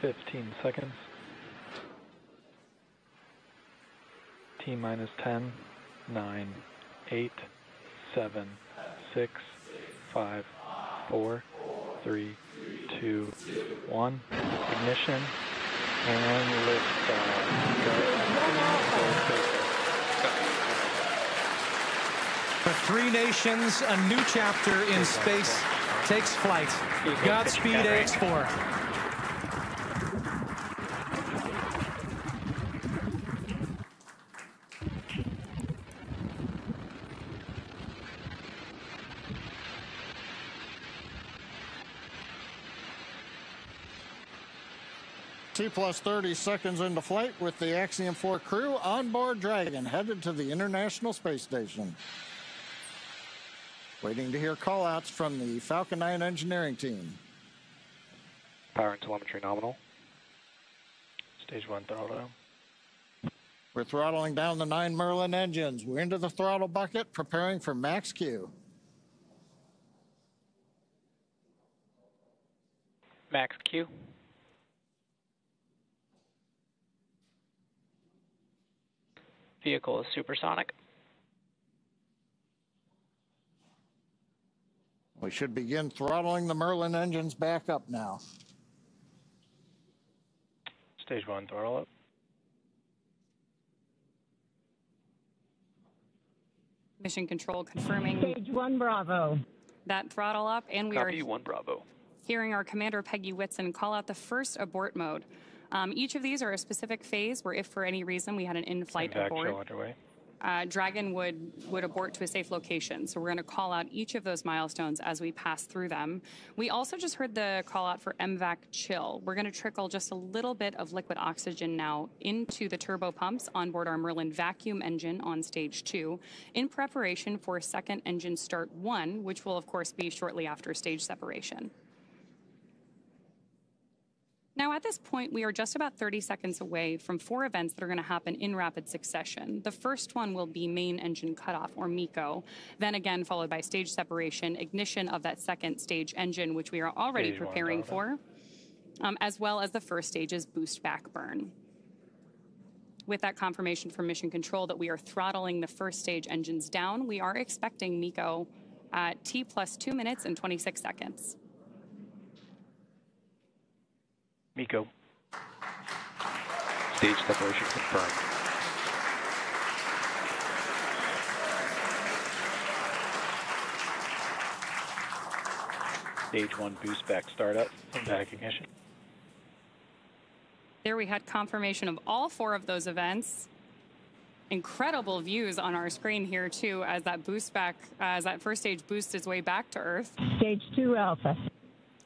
15 seconds. T-minus 10, 9, 8, 7, 6, 5, 4, 3, 2, 1. Ignition and liftoff. For three nations, a new chapter in space takes flight. Godspeed, Ax-4. T plus 30 seconds into flight with the Axiom 4 crew on board Dragon, headed to the International Space Station. Waiting to hear call-outs from the Falcon 9 engineering team. Power and telemetry nominal. Stage 1 throttle down. We're throttling down the 9 Merlin engines. We're into the throttle bucket, preparing for max Q. Max Q. Vehicle is supersonic. We should begin throttling the Merlin engines back up now. Stage 1 throttle up. Mission control confirming Stage 1 Bravo. that throttle up, and we Copy are 1 Bravo. hearing our commander Peggy Whitson call out the first abort mode. Each of these are a specific phase where if for any reason we had an in-flight abort, underway. Dragon would abort to a safe location. So we're going to call out each of those milestones as we pass through them. We also just heard the call out for MVAC chill. We're going to trickle just a little bit of liquid oxygen now into the turbo pumps on board our Merlin vacuum engine on stage 2 in preparation for second engine start 1, which will of course be shortly after stage separation. Now, at this point, we are just about 30 seconds away from 4 events that are going to happen in rapid succession. The first one will be main engine cutoff, or MECO, then again followed by stage separation, ignition of that second stage engine, which we are already preparing for, as well as the first stage's boost back burn. With that confirmation from mission control that we are throttling the first stage engines down, we are expecting MECO at T plus 2 minutes and 26 seconds. MECO. Stage separation confirmed. Stage 1 boost back startup and back ignition. There we had confirmation of all 4 of those events. Incredible views on our screen here too as that boost back, as that first stage boosts its way back to Earth. Stage 2 Alpha.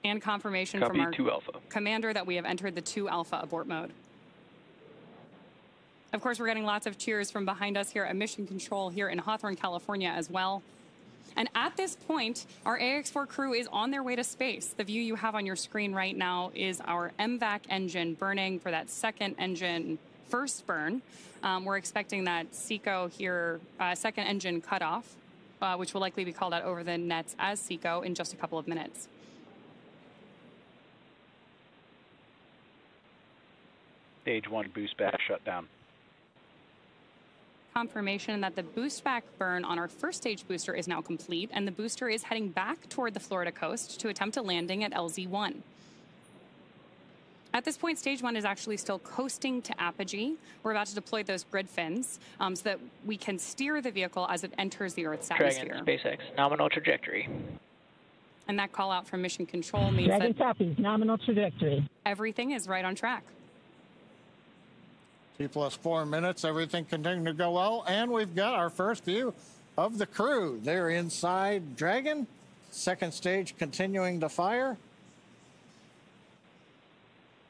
And confirmation Copy from our 2 Alpha. commander that we have entered the 2 Alpha abort mode. Of course, we're getting lots of cheers from behind us here at Mission Control here in Hawthorne, California as well. And at this point, our Ax-4 crew is on their way to space. The view you have on your screen right now is our MVAC engine burning for that second engine first burn. We're expecting that SECO here, second engine cutoff, which will likely be called out over the nets as SECO in just a couple of minutes. Stage 1 boost back shut down. Confirmation that the boost back burn on our first stage booster is now complete, and the booster is heading back toward the Florida coast to attempt a landing at LZ1. At this point, stage 1 is actually still coasting to apogee. We're about to deploy those grid fins so that we can steer the vehicle as it enters the Earth's atmosphere. Dragon, SpaceX, nominal trajectory. And that call out from mission control means Dragon that copies, nominal trajectory. everything is right on track. T plus 4 minutes, everything continuing to go well, and we've got our first view of the crew. They're inside Dragon, second stage continuing to fire.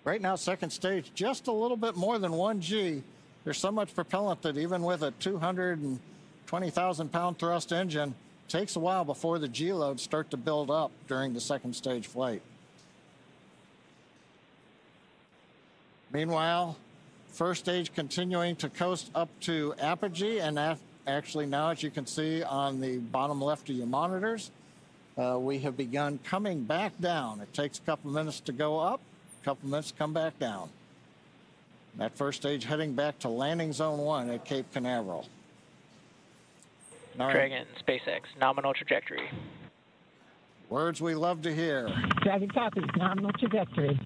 Right now, second stage, just a little bit more than 1 G. There's so much propellant that even with a 220,000-pound thrust engine, it takes a while before the G loads start to build up during the second stage flight. Meanwhile, first stage continuing to coast up to apogee, and that actually now, as you can see on the bottom left of your monitors, we have begun coming back down. It takes a couple minutes to go up, A couple minutes, come back down. That first stage heading back to landing zone 1 at Cape Canaveral. All right. Dragon, SpaceX, nominal trajectory. Words we love to hear. Dragon copies, nominal trajectory.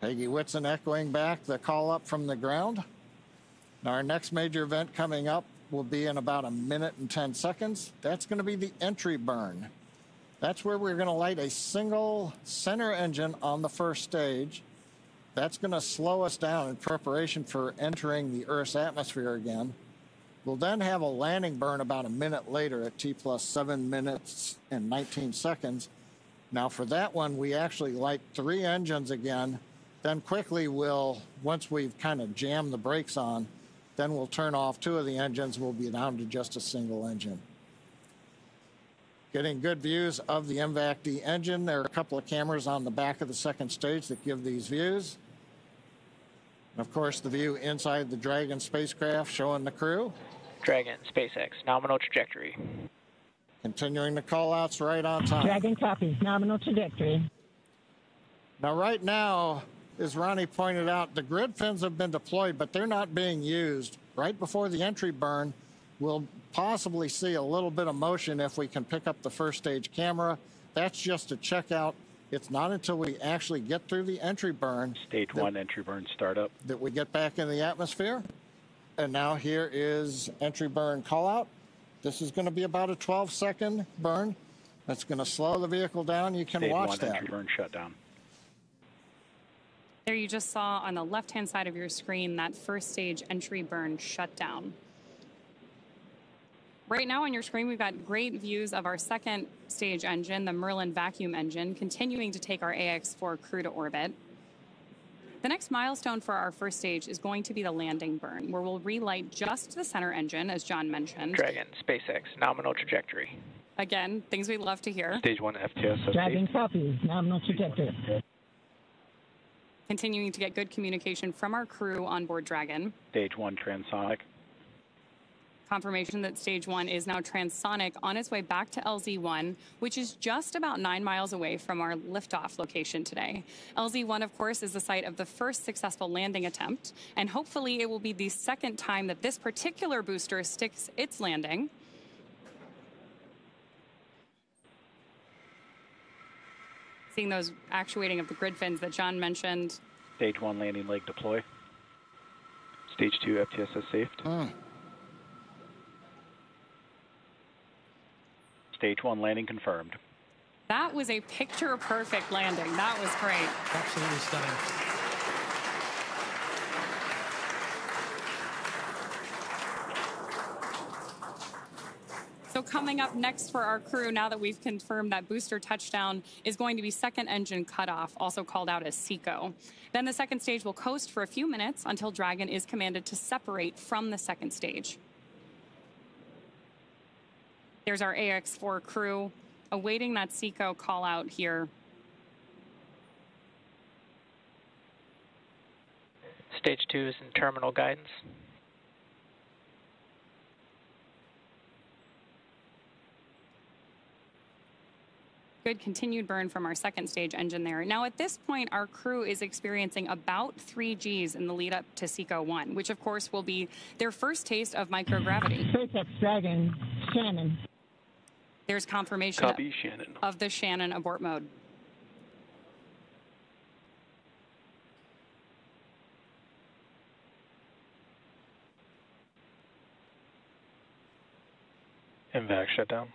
Peggy Whitson echoing back the call up from the ground. Now our next major event coming up will be in about 1 minute and 10 seconds. That's going to be the entry burn. That's where we're going to light a single center engine on the first stage. That's going to slow us down in preparation for entering the Earth's atmosphere again. We'll then have a landing burn about 1 minute later at T plus 7 minutes and 19 seconds. Now for that one, we actually light 3 engines again. Then quickly once we've kind of jammed the brakes on, then we'll turn off 2 of the engines. We'll be down to just a single engine. Getting good views of the MVAC-D engine. There are a couple of cameras on the back of the second stage that give these views. And of course, the view inside the Dragon spacecraft showing the crew. Dragon, SpaceX, nominal trajectory. Continuing the call-outs right on time. Dragon copies, nominal trajectory. Now, right now, as Ronnie pointed out, the grid fins have been deployed, but they're not being used. Right before the entry burn, we'll possibly see a little bit of motion if we can pick up the first stage camera. That's just a checkout. It's not until we actually get through the entry burn. Stage 1 entry burn startup. That we get back in the atmosphere. And now here is entry burn call out. This is going to be about a 12-second burn. That's going to slow the vehicle down. You can watch Stage 1 that. entry burn shutdown. There you just saw on the left-hand side of your screen that first stage entry burn shutdown. Right now on your screen, we've got great views of our second stage engine, the Merlin vacuum engine, continuing to take our AX-4 crew to orbit. The next milestone for our first stage is going to be the landing burn, where we'll relight just the center engine, as John mentioned. Dragon, SpaceX, nominal trajectory. Again, things we love to hear. Stage 1 FTS. Dragon copies, nominal trajectory. Continuing to get good communication from our crew on board Dragon. Stage 1 transonic. Confirmation that stage 1 is now transonic on its way back to LZ1, which is just about 9 miles away from our liftoff location today. LZ1, of course, is the site of the first successful landing attempt, and hopefully it will be the second time that this particular booster sticks its landing. Seeing those actuating of the grid fins that John mentioned. Stage 1 landing leg deploy. Stage 2 FTSS safed. Stage 1 landing confirmed. That was a picture-perfect landing. That was great. Absolutely stunning. So coming up next for our crew, now that we've confirmed that booster touchdown, is going to be second engine cutoff, also called out as SECO. Then the second stage will coast for a few minutes until Dragon is commanded to separate from the second stage. There's our AX-4 crew awaiting that SECO call out here. Stage 2 is in terminal guidance. Good continued burn from our second stage engine there. Now at this point, our crew is experiencing about 3 Gs in the lead up to SECO 1, which of course will be their first taste of microgravity. SpaceX Dragon, Shannon. There's confirmation Copy, Shannon. of the Shannon abort mode. MVAC shutdown.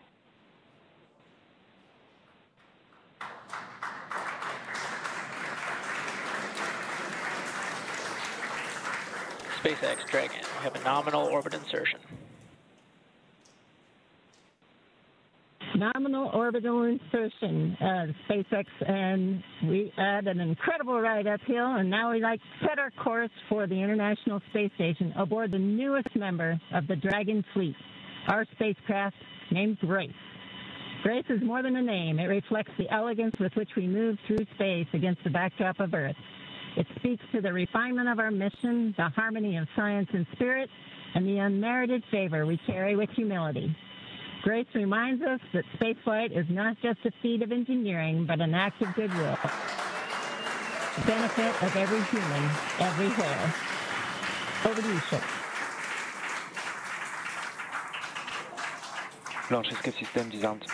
SpaceX Dragon, we have a nominal orbit insertion. Nominal orbital insertion, SpaceX, and we had an incredible ride uphill, and now we like to set our course for the International Space Station aboard the newest member of the Dragon fleet, our spacecraft named Grace. Grace is more than a name. It reflects the elegance with which we move through space against the backdrop of Earth. It speaks to the refinement of our mission, the harmony of science and spirit, and the unmerited favor we carry with humility. Grace reminds us that spaceflight is not just a feat of engineering, but an act of goodwill. the benefit of every human, everywhere. Over to you, sir. Launch escape system disarmed.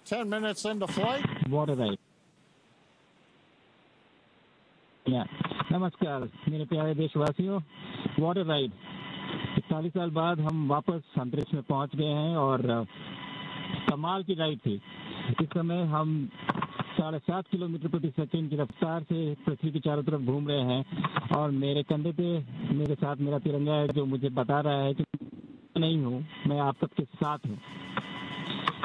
10 minutes into flight. Water right. Yeah. नमस्कार मेरे प्यारे देशवासियों, water ride 41 साल बाद हम वापस अंतरिक्ष में पहुंच गए हैं और कमाल की राइड थी। इस समय हम 7.5 किलोमीटर प्रति सेकंड की रफ्तार से पृथ्वी के चारों तरफ घूम रहे हैं और मेरे कंधे पे मेरे साथ मेरा तिरंगा है जो मुझे बता रहा है कि नहीं हूँ, मैं आप सबके साथ हूँ।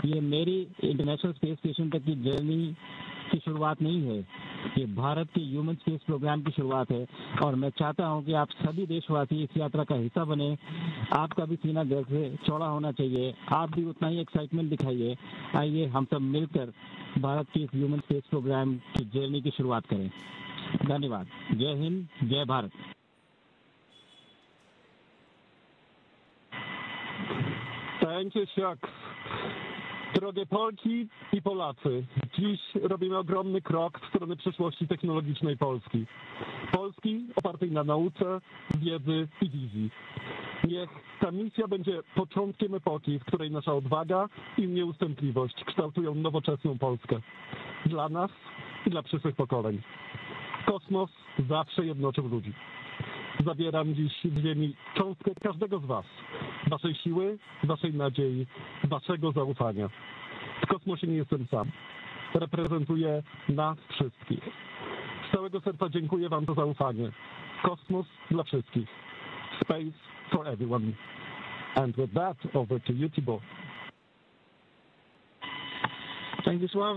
ये मेरी इंटरनेशनल स्पेस स्टेशन तक की जर्नी की शुरुआत नहीं है, ये भारत के ह्यूमन स्पेस प्रोग्राम की शुरुआत है और मैं चाहता हूं कि आप सभी देशवासी इस यात्रा का हिस्सा बने। आपका भी सीना गर्व से चौड़ा होना चाहिए, आप भी उतना ही एक्साइटमेंट दिखाइए। आइए हम सब मिलकर भारत के इस ह्यूमन स्पेस प्रोग्राम की जर्नी की शुरुआत करें। धन्यवाद। जय हिंद, जय Bharat. Thank you, Shucks. Drogie Polki i Polacy, dziś robimy ogromny krok w stronę przyszłości technologicznej Polski. Polski opartej na nauce, wiedzy i wizji. Niech ta misja będzie początkiem epoki, w której nasza odwaga i nieustępliwość kształtują nowoczesną Polskę. Dla nas i dla przyszłych pokoleń. Kosmos zawsze jednoczył ludzi. Zabieram dziś w ziemi cząstkę każdego z was. Waszej siły, waszej nadziei, waszego zaufania. W kosmosie nie jestem sam. Reprezentuję nas wszystkich. Z całego serca dziękuję wam za zaufanie. Kosmos dla wszystkich. Space for everyone. And with that, over to you, Thibaut. Thank you, Sław.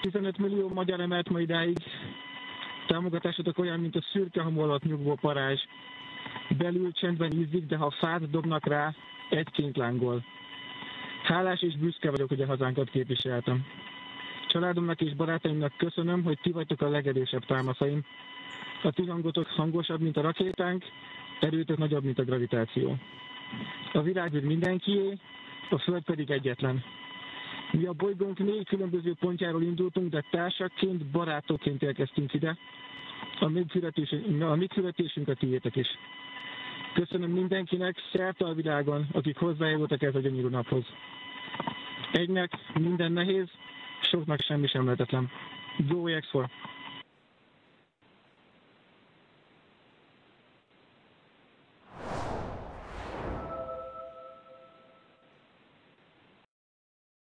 15 millió magyar emelt ma idáig. Támogatásotok olyan, mint a szürke hajó alatt nyugvó parázs. Belül csendben ízik, de ha fát dobnak rá, egyként lángol. Hálás és büszke vagyok, hogy a hazánkat képviseltem. Családomnak és barátaimnak köszönöm, hogy ti vagytok a legerősebb támaszaim. A ti hangotok hangosabb, mint a rakétánk, erőtök nagyobb, mint a gravitáció. A világ mindenkié, a Föld pedig egyetlen. Mi a bolygónk 4 különböző pontjáról indultunk, de társakként, barátokként érkeztünk ide. A mi születésünk a tiétek is. Köszönöm mindenkinek szerte a világon, akik hozzájárultak ez a gyönyörű naphoz. Egynek minden nehéz, soknak semmi sem lehetetlen. Go Ax-4!